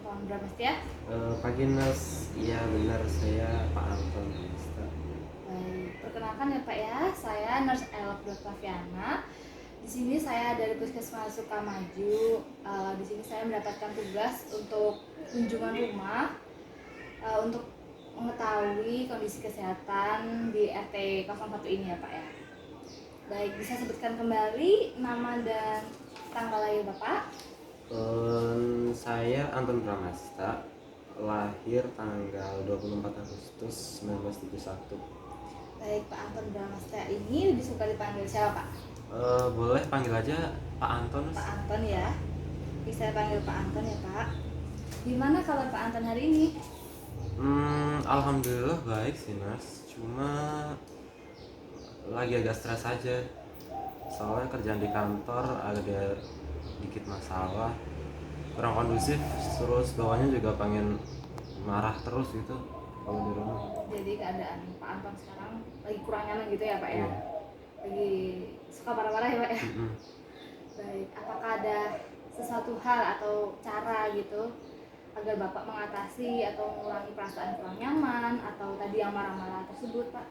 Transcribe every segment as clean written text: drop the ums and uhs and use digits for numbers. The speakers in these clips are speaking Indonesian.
Anton Bramestia. Pagi Nas, iya benar saya Pak Anton Bramestia. Baik, perkenalkan ya Pak ya, saya Nurse Elok Flaviana. Di sini saya dari Puskesmas Sukamaju. Di sini saya mendapatkan tugas untuk kunjungan rumah untuk mengetahui kondisi kesehatan di RT 01 ini ya Pak ya. Baik, bisa sebutkan kembali nama dan tanggal lahir Bapak? Saya Anton Bramestia, lahir tanggal 24 Agustus 1971. Baik, Pak Anton Bramestia ini lebih suka dipanggil siapa Pak? Boleh panggil aja Pak Anton. Pak Anton ya. Bisa panggil Pak Anton ya Pak. Gimana kabar Pak Anton hari ini? Alhamdulillah baik sih Nas, cuma lagi agak stres aja. Soalnya kerjaan di kantor ada dikit masalah, kurang kondusif, terus bawahnya juga pengen marah terus gitu kalau di rumah. Jadi keadaan Pak Anton sekarang lagi kurang nyaman gitu ya Pak ya? Iya. Lagi suka marah-marah ya Pak ya? Mm-mm. Baik, apakah ada sesuatu hal atau cara gitu agar Bapak mengatasi atau mengurangi perasaan kurang nyaman atau tadi yang marah-marah tersebut Pak?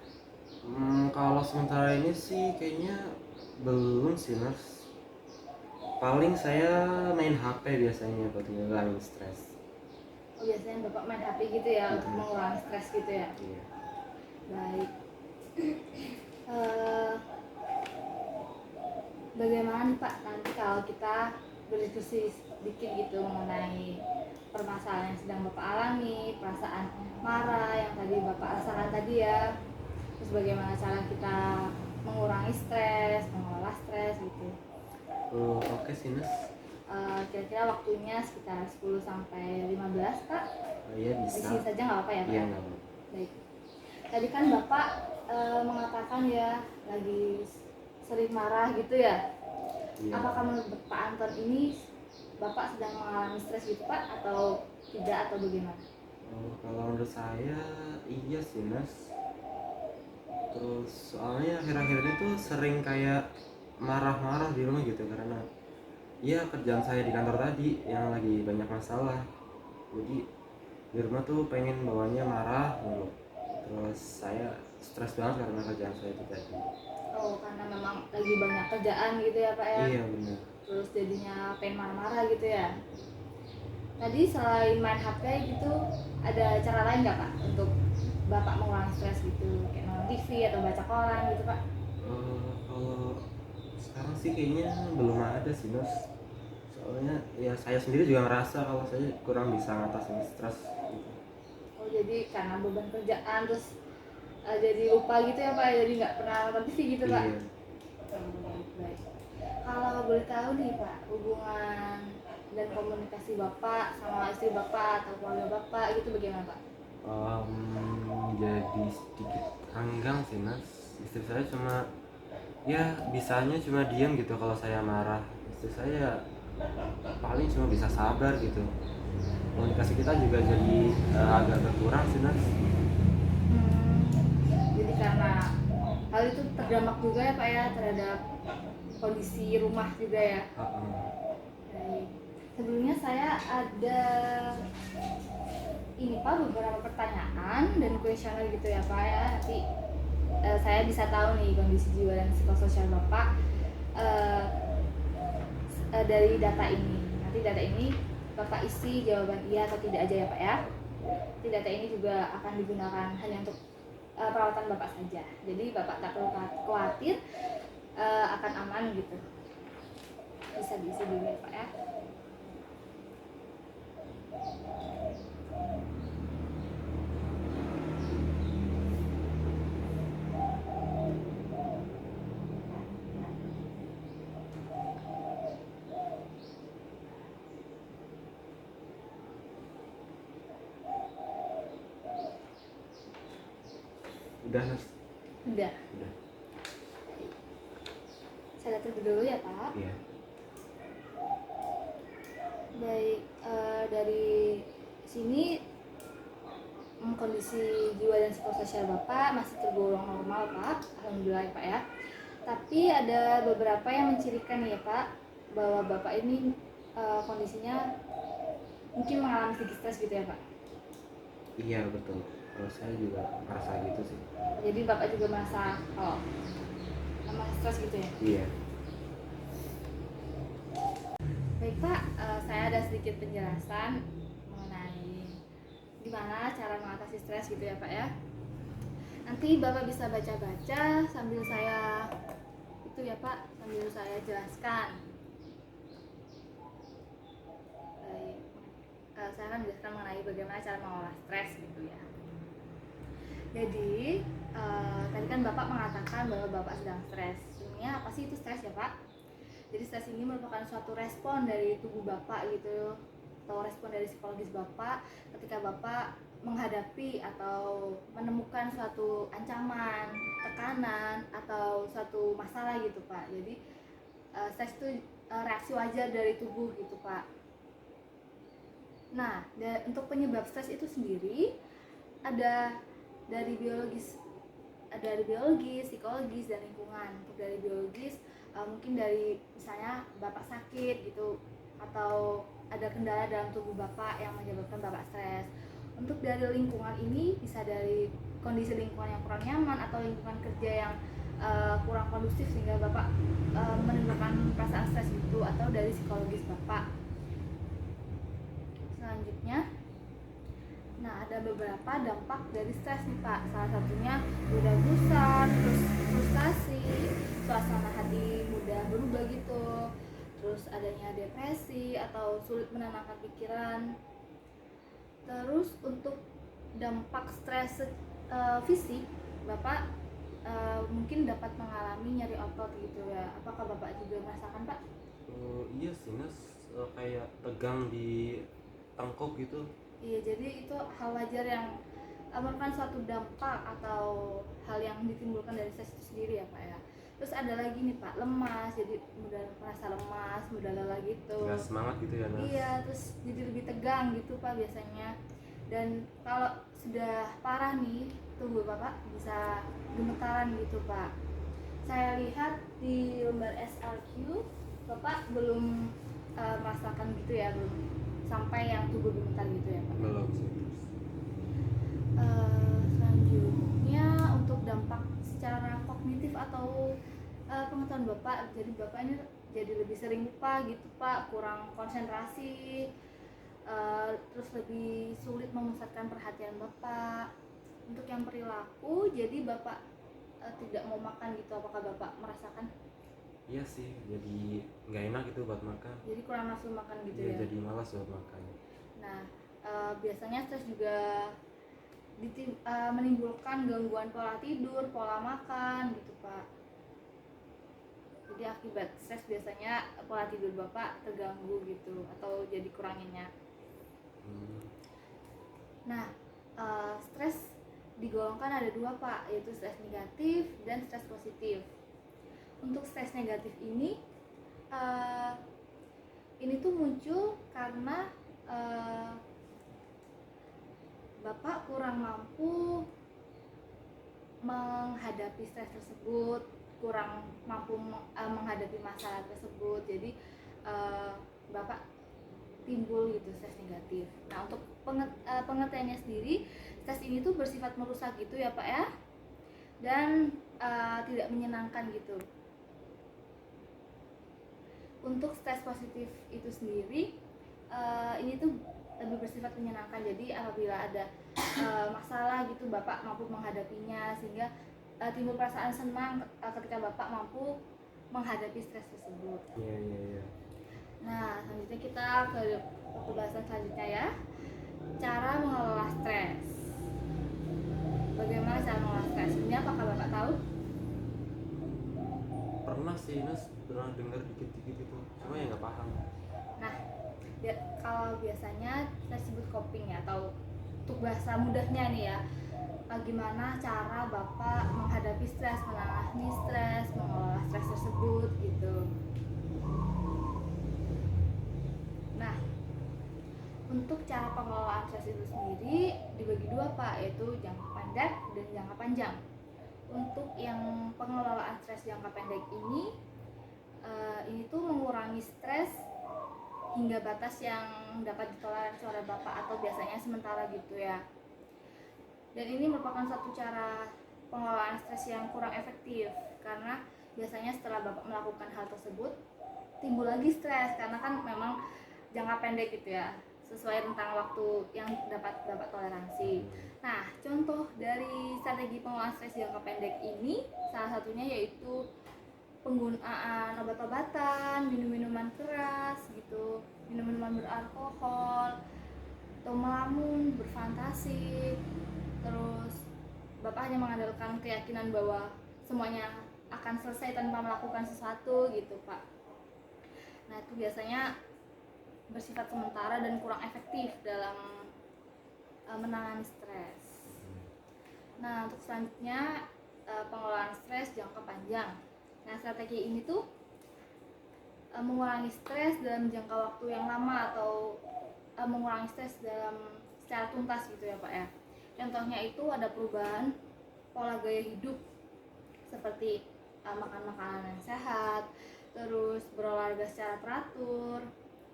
Kalau sementara ini sih kayaknya belum sih Nas. Paling saya main HP biasanya buat ngilangin stres. Oh, biasanya Bapak main HP gitu ya untuk mengurangi stres gitu ya? Iya. Baik. Eh, Bagaimana nih Pak nanti kalau kita berdiskusi sedikit gitu mengenai permasalahan yang sedang Bapak alami, perasaan marah yang tadi Bapak rasakan tadi ya, terus bagaimana cara kita mengurangi stres, mengelola stres gitu. Oke sih Nas. Kira-kira waktunya sekitar 10 sampai 15 Pak. Iya Di bisa. sini saja nggak apa-apa ya Pak? Iya Ya? nggak apa-apa. Baik. Tadi kan Bapak mengatakan ya lagi sering marah gitu ya. Iya. Apakah menurut Pak Anton ini Bapak sedang mengalami stres gitu Pak atau tidak atau bagaimana? Kalau menurut saya iya sih Nas. Terus soalnya akhir-akhir ini tuh sering kayak marah-marah di rumah gitu karena ya kerjaan saya di kantor tadi yang lagi banyak masalah. Jadi di rumah tuh pengen bawanya marah mulu. Terus saya stres banget karena kerjaan saya itu tadi. Oh, karena memang lagi banyak kerjaan gitu ya Pak ya. Iya benar. Terus jadinya pengen marah-marah gitu ya. Tadi selain main HP gitu, ada cara lain nggak Pak untuk Bapak mengurangi stres gitu, kayak nonton TV atau baca koran gitu Pak? Kalau sekarang sih kayaknya belum ada sih Nos. Soalnya ya saya sendiri juga ngerasa kalau saya kurang bisa ngatasin stres gitu. Oh, jadi karena beban kerjaan terus jadi lupa gitu ya Pak, jadi nggak pernah nonton TV gitu Pak? Iya. Baik. Kalau boleh tahu nih Pak, hubungan dan komunikasi Bapak sama istri Bapak atau keluarga Bapak gitu bagaimana Pak? Jadi sedikit renggang sih Nas. Istri saya cuma ya bisanya cuma diam gitu kalau saya marah. Istri saya paling cuma bisa sabar gitu. Komunikasi kita juga jadi agak berkurang sih Nas. Jadi karena hal itu terdampak juga ya Pak ya terhadap kondisi rumah juga ya. Baik. Sebelumnya saya ada ini Pak beberapa pertanyaan dan kuesioner gitu ya Pak ya. Nanti saya bisa tahu nih kondisi jiwa dan psikososial Bapak dari data ini. Nanti data ini Bapak isi jawaban iya atau tidak aja ya Pak ya. Nanti data ini juga akan digunakan hanya untuk perawatan Bapak saja. Jadi Bapak tak perlu khawatir akan aman gitu. Bisa diisi dulu ya Pak ya. Udah Nas. Udah. Udah. Saya lihat dulu ya Pak. Iya. Baik, dari sini kondisi jiwa dan psikososial Bapak masih tergolong normal Pak, alhamdulillah ya Pak ya. Tapi ada beberapa yang mencirikan ya Pak bahwa Bapak ini kondisinya mungkin mengalami sedikit stres gitu ya Pak? Iya betul, kalau saya juga merasa gitu sih. Jadi Bapak juga merasa kalau sama stres gitu ya? Iya. Baik Pak, saya ada sedikit penjelasan mengenai gimana cara mengatasi stres gitu ya Pak ya. Nanti Bapak bisa baca-baca sambil saya itu ya Pak, sambil saya jelaskan. Baik, saya akan menjelaskan mengenai bagaimana cara mengolah stres gitu ya. Jadi tadi kan Bapak mengatakan bahwa Bapak sedang stres. Sebenarnya apa sih itu stres ya Pak? Jadi stres ini merupakan suatu respon dari tubuh Bapak gitu, atau respon dari psikologis Bapak ketika Bapak menghadapi atau menemukan suatu ancaman, tekanan, atau suatu masalah gitu Pak. Jadi stres itu reaksi wajar dari tubuh gitu Pak. Nah, untuk penyebab stres itu sendiri ada dari biologis, psikologis, dan lingkungan. Untuk dari biologis mungkin dari misalnya Bapak sakit gitu, atau ada kendala dalam tubuh Bapak yang menyebabkan Bapak stres. Untuk dari lingkungan ini bisa dari kondisi lingkungan yang kurang nyaman atau lingkungan kerja yang kurang kondusif sehingga Bapak menimbulkan perasaan stres itu, atau dari psikologis Bapak. Selanjutnya, nah ada beberapa dampak dari stres nih Pak. Salah satunya mudah gusar, terus frustasi, suasana hati mudah berubah gitu, terus adanya depresi atau sulit menenangkan pikiran. Terus untuk dampak stres fisik, Bapak mungkin dapat mengalami nyeri otot gitu ya. Apakah Bapak juga merasakan Pak? Iya sih Mas, kayak tegang di tengkuk gitu. Iya, jadi itu hal wajar yang merupakan suatu dampak atau hal yang ditimbulkan dari stres itu sendiri ya Pak ya. Terus ada lagi nih Pak, lemas, jadi mudah merasa lemas, mudah lelah gitu. Nggak semangat gitu ya Mas. Iya, terus jadi lebih tegang gitu Pak biasanya. Dan kalau sudah parah nih, tubuh Bapak bisa gemetaran gitu Pak. Saya lihat di lembar SRQ, Bapak belum merasakan gitu ya, belum sampai yang tubuh gemetar gitu ya Pak. Belum sih Mas. Selanjutnya untuk dampak secara kognitif atau pengetahuan Bapak, jadi Bapak ini jadi lebih sering lupa gitu Pak, kurang konsentrasi, terus lebih sulit memusatkan perhatian Bapak. Untuk yang perilaku, jadi Bapak tidak mau makan gitu, apakah Bapak merasakan? Iya sih, jadi nggak enak gitu buat makan. Jadi kurang nafsu makan gitu Iya, ya. jadi malas buat makan. Nah, biasanya stres juga menimbulkan gangguan pola tidur, pola makan gitu Pak. Jadi akibat stres biasanya pola tidur Bapak terganggu gitu, atau jadi kurang nyenyak. Nah, stres digolongkan ada dua Pak, yaitu stres negatif dan stres positif. Untuk stres negatif ini tuh muncul karena Bapak kurang mampu menghadapi stres tersebut, kurang mampu menghadapi masalah tersebut. Jadi Bapak timbul gitu stres negatif. Nah, untuk pengertiannya sendiri, stres ini tuh bersifat merusak gitu ya Pak ya, dan tidak menyenangkan gitu. Untuk stres positif itu sendiri, ini tuh lebih bersifat menyenangkan. Jadi apabila ada masalah gitu, Bapak mampu menghadapinya, sehingga timbul perasaan senang ketika Bapak mampu menghadapi stres tersebut. Iya. Nah, selanjutnya kita ke pembahasan selanjutnya ya, cara mengelola stres. Bagaimana cara mengelola stres? Ini apakah Bapak tahu? Pernah sih Mas, pernah dengar dikit-dikit itu, cuma ya nggak paham. Nah, kalau biasanya kita sebut coping ya, atau untuk bahasa mudahnya nih ya, gimana cara Bapak menghadapi stres, menangani stres, mengelola stres tersebut gitu. Nah, untuk cara pengelolaan stres itu sendiri dibagi dua Pak, yaitu jangka pendek dan jangka panjang. Untuk yang pengelolaan stres jangka pendek ini tuh mengurangi stres hingga batas yang dapat ditoleransi oleh Bapak atau biasanya sementara gitu ya. Dan ini merupakan satu cara pengelolaan stres yang kurang efektif karena biasanya setelah Bapak melakukan hal tersebut timbul lagi stres karena kan memang jangka pendek gitu ya, sesuai rentang waktu yang dapat Bapak toleransi. Nah, contoh dari strategi pengelolaan stres jangka pendek ini salah satunya yaitu penggunaan obat-obatan, minum-minuman keras gitu, minum-minuman beralkohol, atau melamun, berfantasi. Terus Bapak hanya mengandalkan keyakinan bahwa semuanya akan selesai tanpa melakukan sesuatu gitu, Pak. Nah, itu biasanya bersifat sementara dan kurang efektif dalam menangani stres. Nah, untuk selanjutnya pengelolaan stres jangka panjang. Nah, strategi ini tuh mengurangi stres dalam jangka waktu yang lama atau mengurangi stres dalam secara tuntas gitu ya, Pak ya. Contohnya itu ada perubahan pola gaya hidup seperti makan makanan yang sehat, terus berolahraga secara teratur,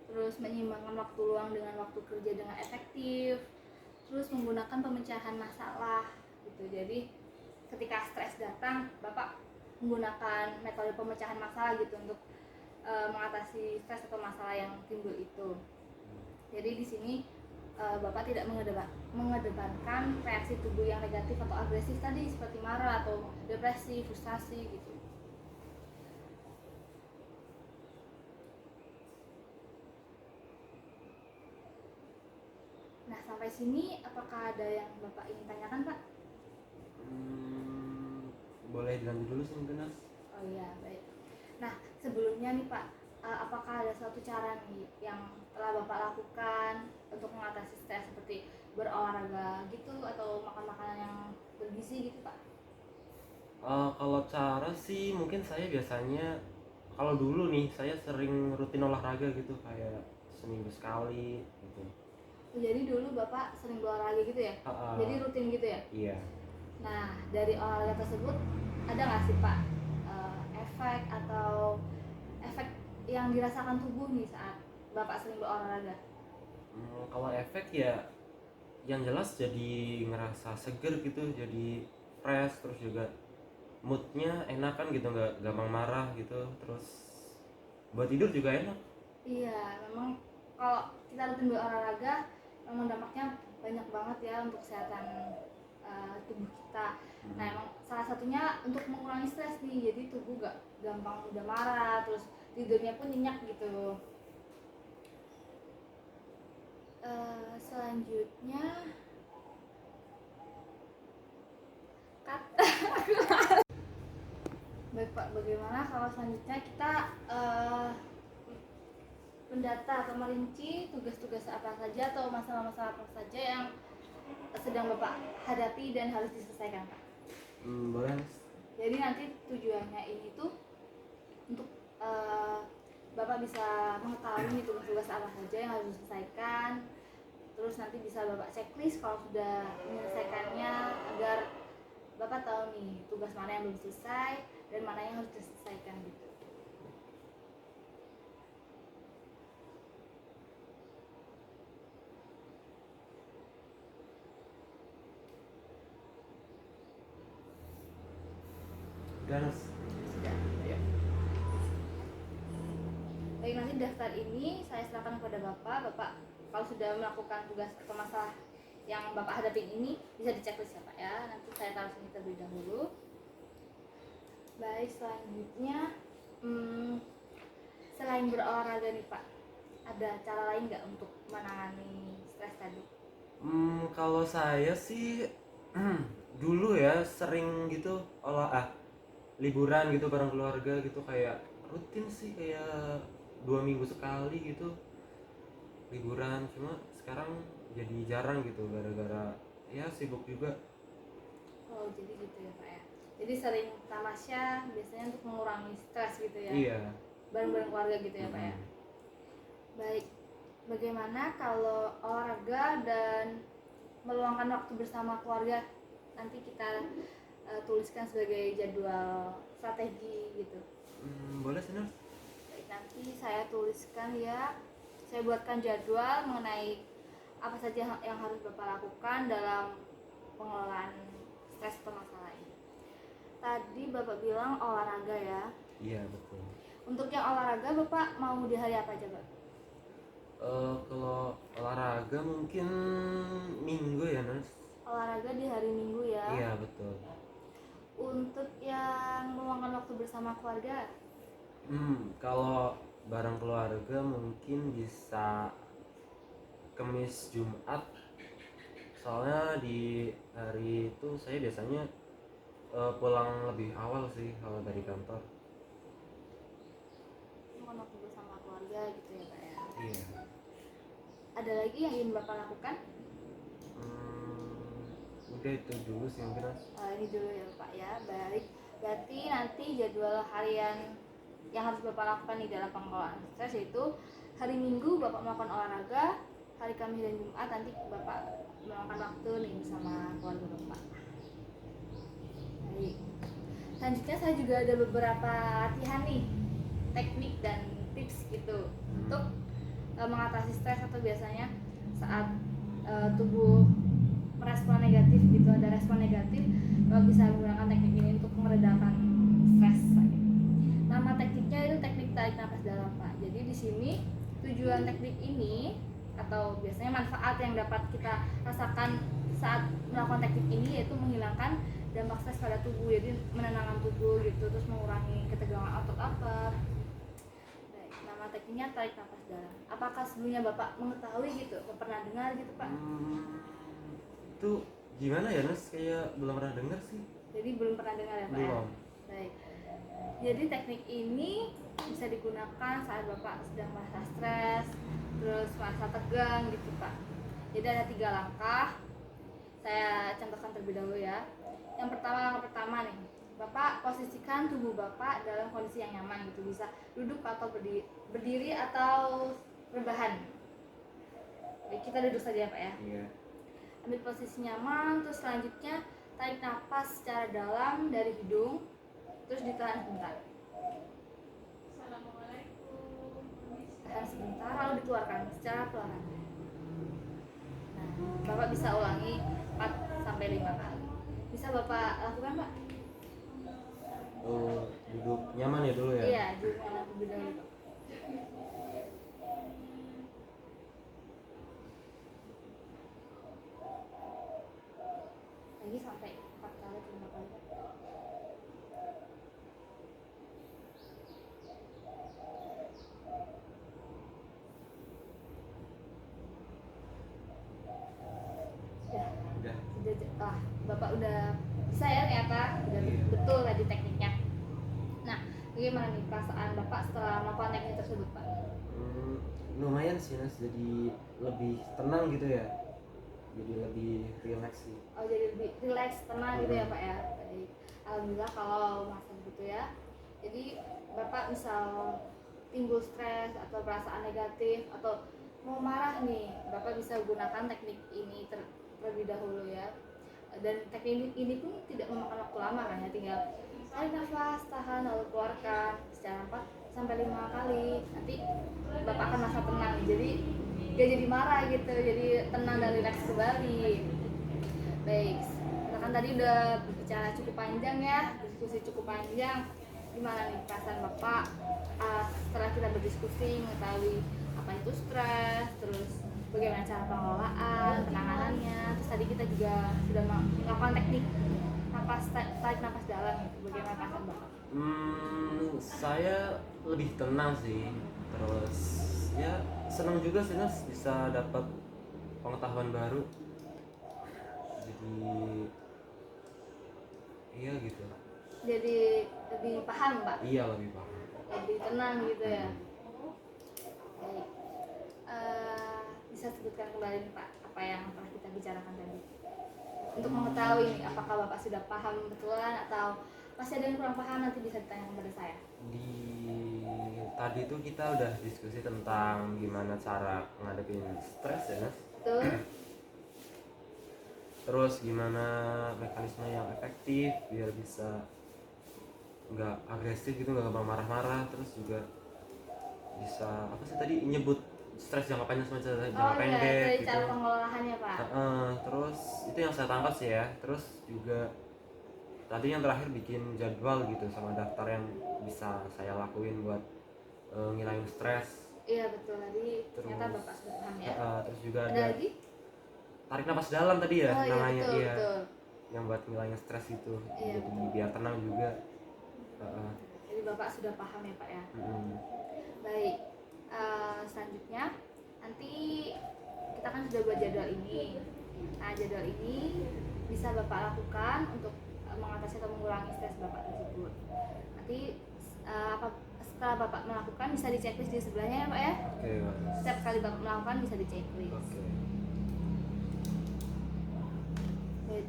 terus menyeimbangkan waktu luang dengan waktu kerja dengan efektif, terus menggunakan pemecahan masalah gitu. Jadi ketika stres datang, Bapak menggunakan metode pemecahan masalah gitu untuk mengatasi stres atau masalah yang timbul itu. Jadi di sini Bapak tidak mengedepankan reaksi tubuh yang negatif atau agresif tadi seperti marah atau depresi, frustasi gitu. Nah, sampai sini apakah ada yang Bapak ingin tanyakan, Pak? Boleh dilanjut dulu sih mungkin, Nas. Oh iya, baik. Nah, sebelumnya nih Pak, apakah ada suatu cara nih yang telah Bapak lakukan untuk mengatasi stres seperti berolahraga gitu atau makan makanan yang bergizi gitu, Pak? Kalau cara sih mungkin saya biasanya, kalau dulu nih saya sering rutin olahraga gitu kayak seminggu sekali gitu. Jadi dulu Bapak sering berolahraga gitu ya? Jadi rutin gitu ya? Iya. Nah, dari olahraga tersebut ada nggak sih Pak efek atau efek yang dirasakan tubuh nih saat Bapak sering berolahraga? Kalau efek ya yang jelas jadi ngerasa seger gitu, jadi fresh, terus juga moodnya enak kan gitu, nggak gampang marah gitu, terus buat tidur juga enak. Iya, memang kalau kita rutin berolahraga memang dampaknya banyak banget ya untuk kesehatan tubuh kita. Nah, emang salah satunya untuk mengurangi stres nih, jadi tubuh gak gampang mudah marah, terus tidurnya pun nyenyak gitu. Selanjutnya, cut. Baik Pak, bagaimana kalau selanjutnya kita mendata atau merinci tugas-tugas apa saja atau masalah-masalah apa saja yang sedang Bapak hadapi dan harus diselesaikan, Pak? Boleh. Jadi nanti tujuannya ini tuh untuk Bapak bisa mengetahui tugas-tugas apa saja yang harus diselesaikan. Terus nanti bisa Bapak checklist kalau sudah menyelesaikannya agar Bapak tahu nih tugas mana yang belum selesai dan mana yang harus diselesaikan gitu. Ganas. Sudah. Baik, nanti daftar ini saya serahkan kepada Bapak. Bapak kalau sudah melakukan tugas atau masalah yang Bapak hadapi ini bisa diceklis ya Pak ya. Nanti saya taruh sini terlebih dahulu. Baik, selanjutnya selain berolahraga nih Pak, ada cara lain nggak untuk menangani stres tadi? Kalau saya sih dulu ya sering gitu liburan gitu bareng keluarga gitu, kayak rutin sih, kayak 2 minggu sekali gitu liburan. Cuma sekarang jadi jarang gitu gara-gara ya sibuk juga. Oh, jadi gitu ya Pak ya. Jadi sering tamasya biasanya untuk mengurangi stres gitu ya. Iya. Bareng-bareng keluarga gitu ya Pak ya. Baik, bagaimana kalau olahraga dan meluangkan waktu bersama keluarga nanti kita tuliskan sebagai jadwal strategi gitu. Boleh sih, Nas. Baik, nanti saya tuliskan ya saya buatkan jadwal mengenai apa saja yang harus Bapak lakukan dalam pengelolaan stres atau masalah ini. Tadi Bapak bilang olahraga ya. Iya betul. Untuk yang olahraga Bapak mau di hari apa aja, Pak? Kalau olahraga mungkin minggu ya Nas. Olahraga di hari Minggu ya. Iya betul. Untuk yang meluangkan waktu bersama keluarga, Kalau bareng keluarga mungkin bisa Kamis Jumat. Soalnya di hari itu saya biasanya pulang lebih awal sih kalau dari kantor. meluangkan waktu bersama keluarga gitu ya, Pak ya. Iya. Ada lagi yang ingin Bapak lakukan? Udah itu dulu sih mungkin Mas. Ini dulu ya Pak ya. Baik, berarti nanti jadwal harian yang harus Bapak lakukan di dalam pengelolaan stres yaitu hari Minggu Bapak melakukan olahraga, hari Kamis dan Jumat nanti Bapak meluangkan waktu nih bersama keluarga Bapak. Baik, selanjutnya saya juga ada beberapa latihan nih, teknik dan tips gitu untuk mengatasi stres atau biasanya saat tubuh merespon negatif gitu, ada respon negatif, Bapak bisa menggunakan teknik ini untuk meredakan stres. Nama tekniknya itu teknik tarik nafas dalam, Pak. Jadi di sini tujuan teknik ini atau biasanya manfaat yang dapat kita rasakan saat melakukan teknik ini yaitu menghilangkan dampak stres pada tubuh, jadi menenangkan tubuh gitu, terus mengurangi ketegangan otot-otot. Nama tekniknya tarik nafas dalam. Apakah sebelumnya Bapak mengetahui gitu atau pernah dengar gitu, Pak? Itu gimana ya Nas? Kayak belum pernah dengar sih. Jadi belum pernah dengar ya Pak? Belum. Ya? Baik. Jadi teknik ini bisa digunakan saat Bapak sedang merasa stres, terus merasa tegang gitu Pak. Jadi ada 3 langkah. Saya contohkan terlebih dahulu ya. Yang pertama nih, Bapak posisikan tubuh Bapak dalam kondisi yang nyaman gitu, bisa duduk atau berdiri atau rebahan. Baik, kita duduk saja ya Pak ya. Iya. Ambil posisi nyaman, terus selanjutnya tarik nafas secara dalam dari hidung, terus ditahan sebentar. Tahan sebentar, lalu dikeluarkan secara perlahan. Nah, Bapak bisa ulangi 4-5 kali. Bisa Bapak lakukan, Pak? Duduk nyaman ya dulu ya? Iya, duduk nyaman terlebih dahulu, Pak. Lagi sampai 4-5 kali. Udah. Bapak udah bisa ya ternyata, udah betul tadi tekniknya. Nah, bagaimana nih perasaan Bapak setelah melakukan teknik tersebut, Pak? Lumayan sih Nas, jadi lebih tenang gitu ya, jadi lebih rileks sih. Oh, jadi lebih rileks, tenang gitu ya Pak ya. Baik. Alhamdulillah kalau masa begitu ya. Jadi Bapak misal timbul stres atau perasaan negatif atau mau marah nih, Bapak bisa gunakan teknik ini terlebih dahulu ya. Dan teknik ini pun tidak memakan waktu lama kan ya, tinggal tarik nafas, tahan, lalu keluarkan secara 4-5 kali. Nanti Bapak akan merasa tenang, jadi gak jadi marah gitu, jadi tenang dan rileks kembali. Baik, kita kan tadi udah berbicara cukup panjang ya, diskusi cukup panjang. Gimana nih perasaan Bapak setelah kita berdiskusi mengetahui apa itu stres, terus bagaimana cara pengelolaan, penanganannya. Terus tadi kita juga sudah melakukan teknik tarik nafas dalam gitu. Bagaimana perasaan Bapak? Saya lebih tenang sih, terus ya senang juga sih Nas bisa dapat pengetahuan baru, jadi iya gitu. Jadi lebih paham Pak? Iya, lebih paham, Lebih tenang gitu ya. Baik. Bisa sebutkan kembali nih Pak apa yang telah kita bicarakan tadi untuk mengetahui nih apakah Bapak sudah paham betulan atau masih ada yang kurang paham, nanti bisa ditanya kepada saya. Tadi tuh kita udah diskusi tentang gimana cara ngadepin stres ya Nas. Betul. Terus gimana mekanisme yang efektif biar bisa nggak agresif gitu, nggak gampang marah-marah. Terus juga bisa apa sih tadi nyebut stres jangka panjang sama jangka Oh iya, pendek dari gitu. cara pengolahannya Pak. Terus itu yang saya tangkap sih ya. Terus juga tadi yang terakhir bikin jadwal gitu sama daftar yang bisa saya lakuin buat ngilangin stres. Iya betul, tadi ternyata Terus Bapak sudah paham ya. terus juga Ada ada lagi? tarik napas dalam tadi ya Oh iya namanya, betul iya, betul. yang buat ngilangin stres itu. Iya, Jadi betul. biar tenang juga. Jadi Bapak sudah paham ya Pak ya. Mm. Baik, selanjutnya nanti kita kan sudah buat jadwal ini. Nah jadwal ini bisa Bapak lakukan untuk mengatasi atau mengurangi stres Bapak tersebut. Nanti setelah Bapak melakukan bisa di checklist di sebelahnya ya Pak ya. Oke, Mas. Setiap kali Bapak melakukan bisa di checklist. Oke. Baik,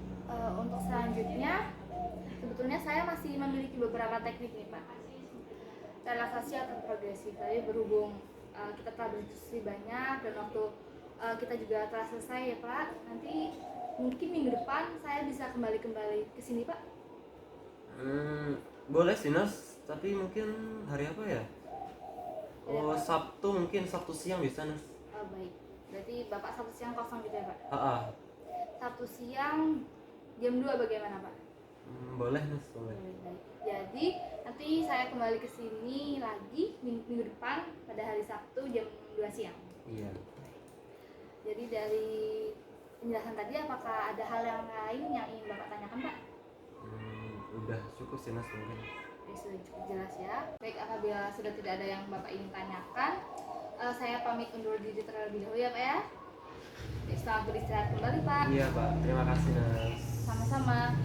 untuk selanjutnya sebetulnya saya masih memiliki beberapa teknik nih Pak. Relaksasi atau progresif. Tapi berhubung kita telah berdiskusi banyak dan waktu kita juga telah selesai ya Pak. Nanti mungkin minggu depan saya bisa kembali ke sini Pak. Boleh sih Nas, tapi mungkin hari apa ya? Oh, Sabtu, mungkin Sabtu siang bisa Nas. Oh, baik. Berarti Bapak Sabtu siang kosong gitu ya Pak? Sabtu siang jam 2 bagaimana Pak? Boleh Nas, boleh. Baik. Jadi nanti saya kembali ke sini lagi minggu depan pada hari Sabtu jam 2 siang. Iya. Jadi dari penjelasan tadi apakah ada hal yang lain yang ingin Bapak tanyakan Pak? Udah cukup sih Nas mungkin. Sudah cukup jelas ya. Baik, apabila sudah tidak ada yang Bapak ingin tanyakan, saya pamit undur diri terlebih dahulu ya Pak ya. Selamat beristirahat kembali Pak. Iya Pak, terima kasih Nas. Sama-sama.